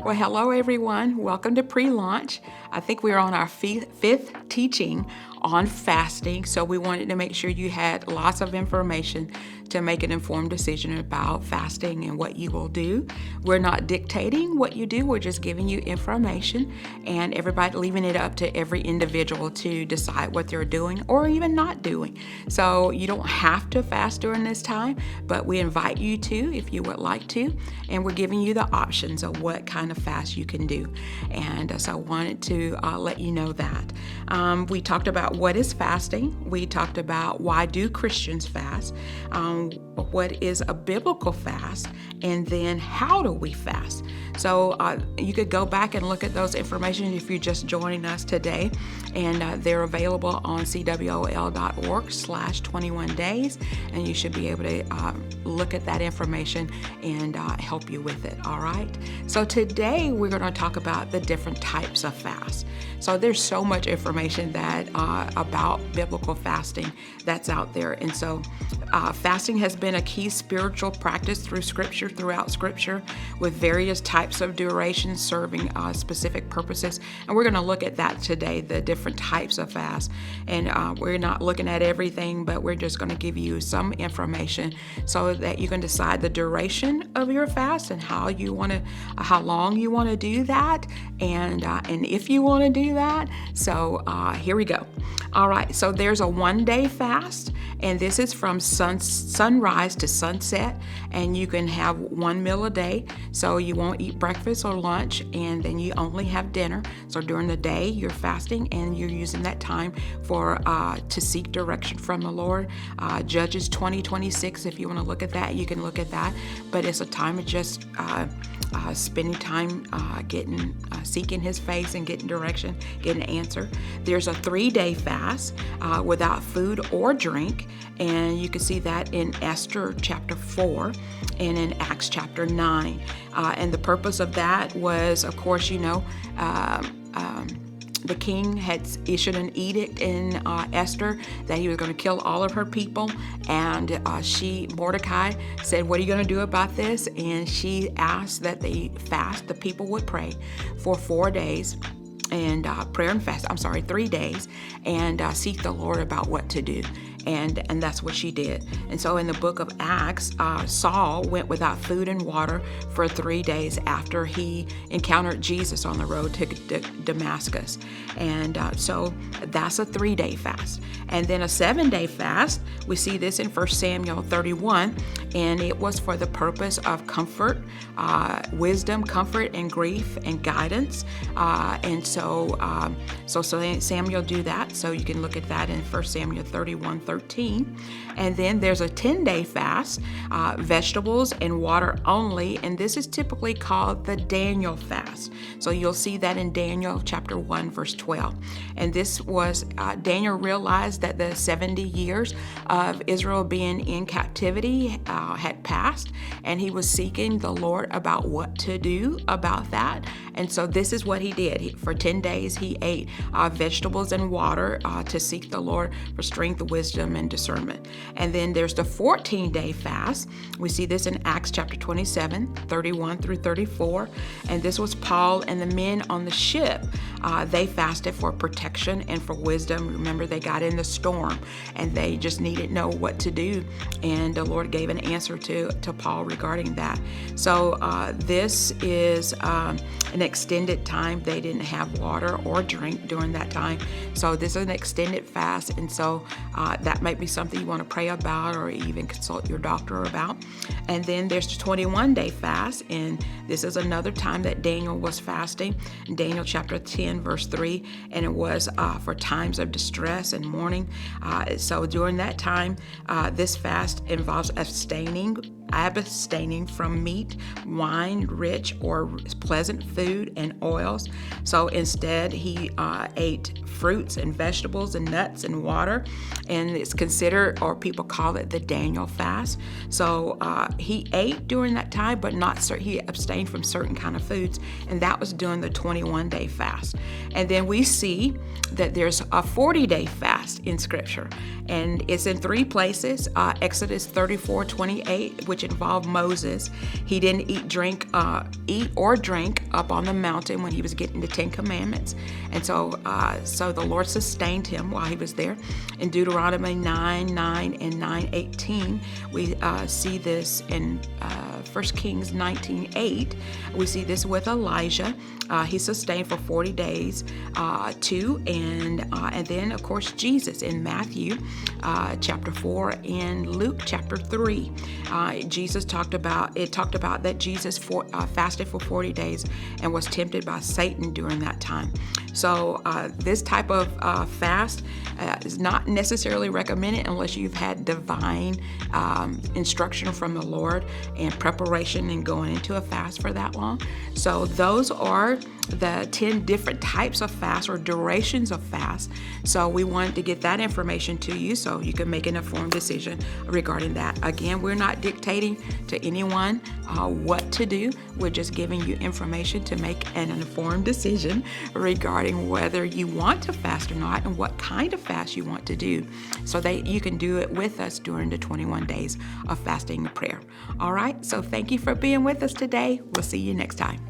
Well, hello everyone. Welcome to pre-launch. I think we're on our fifth teaching on fasting, so we wanted to make sure you had lots of information to make an informed decision about fasting and what you will do. We're not dictating what you do, we're just giving you information, and everybody leaving it up to every individual to decide what they're doing or even not doing. So you don't have to fast during this time, but we invite you to if you would like to, and we're giving you the options of what kind of fast you can do. And so I wanted to let you know that. We talked about what is fasting. We talked about why do Christians fast, what is a biblical fast, and then how do we fast. So you could go back and look at those information if you're just joining us today, and they're available on cwol.org/21 days, and you should be able to look at that information and help you with it. All right. So today we're going to talk about the different types of fast. So there's so much information that about biblical fasting that's out there, and so fasting has been a key spiritual practice throughout Scripture, with various types of durations serving specific purposes. And we're going to look at that today, the different types of fast. And we're not looking at everything, but we're just going to give you some information so that you can decide the duration of your fast and how long you want to do that, and if you want to do that. So here we go. All right. So there's a 1-day fast, and this is from sunrise to sunset, and you can have one meal a day. So you won't eat breakfast or lunch, and then you only have dinner. So during the day you're fasting, and you're using that time to seek direction from the Lord. Judges 20:26, if you want to look at that, you can look at that. But it's a time of just spending time seeking His face and getting direction, getting an answer. There's a 3-day fast without food or drink, and you can see that in Esther chapter 4 and in Acts chapter 9. And the purpose of that was, of course, the king had issued an edict in Esther that he was going to kill all of her people, and Mordecai said, "What are you going to do about this?" And she asked that they fast. The people would pray for 4 days, and 3 days, and seek the Lord about what to do. And that's what she did. And so in the book of Acts, Saul went without food and water for 3 days after he encountered Jesus on the road to Damascus. And so that's a 3-day fast. And then a 7-day fast, we see this in 1 Samuel 31, and it was for the purpose of comfort, wisdom, comfort, and grief, and guidance. And so Samuel do that. So you can look at that in 1 Samuel 31:13. And then there's a 10-day fast, vegetables and water only, and this is typically called the Daniel fast. So you'll see that in Daniel chapter 1 verse 12. And this was Daniel realized that the 70 years of Israel being in captivity had passed, and he was seeking the Lord about what to do about that. And so this is what he did. For 10 days he ate vegetables and water to seek the Lord for strength, wisdom, and discernment. And then there's the 14-day fast. We see this in Acts chapter 27, 31 through 34. And this was Paul and the men on the ship. They fasted for protection and for wisdom. Remember, they got in the storm and they just needed to know what to do. And the Lord gave an answer to Paul regarding that. So this is an extended time. They didn't have water or drink during that time. So this is an extended fast. And so that might be something you want to pray about or even consult your doctor about. And then there's the 21-day fast, and this is another time that Daniel was fasting. In Daniel chapter 10 verse 3, and it was for times of distress and mourning. So during that time, this fast involves abstaining from meat, wine, rich or pleasant food, and oils. So instead he ate fruits and vegetables and nuts and water, and it's considered, or people call it, the Daniel fast. So he ate during that time, but he abstained from certain kind of foods, and that was during the 21-day fast. And then we see that there's a 40-day fast in Scripture, and it's in 3 places. Exodus 34:28, which which involved Moses. He didn't eat or drink up on the mountain when he was getting the 10 Commandments. And so the Lord sustained him while he was there. In Deuteronomy 9:9 and 9:18, we see this in 1 Kings 19:8. We see this with Elijah. He sustained for 40 days too. And then, of course, Jesus in Matthew chapter 4 and Luke chapter 3. Jesus talked about that Jesus fasted for 40 days and was tempted by Satan during that time. So this type of fast is not necessarily recommended unless you've had divine instruction from the Lord and preparation and going into a fast for that long. So those are the 10 different types of fast or durations of fast. So we wanted to get that information to you so you can make an informed decision regarding that. Again, we're not dictating to anyone what to do. We're just giving you information to make an informed decision regarding whether you want to fast or not and what kind of fast you want to do so that you can do it with us during the 21 days of fasting and prayer. All right, so thank you for being with us today. We'll see you next time.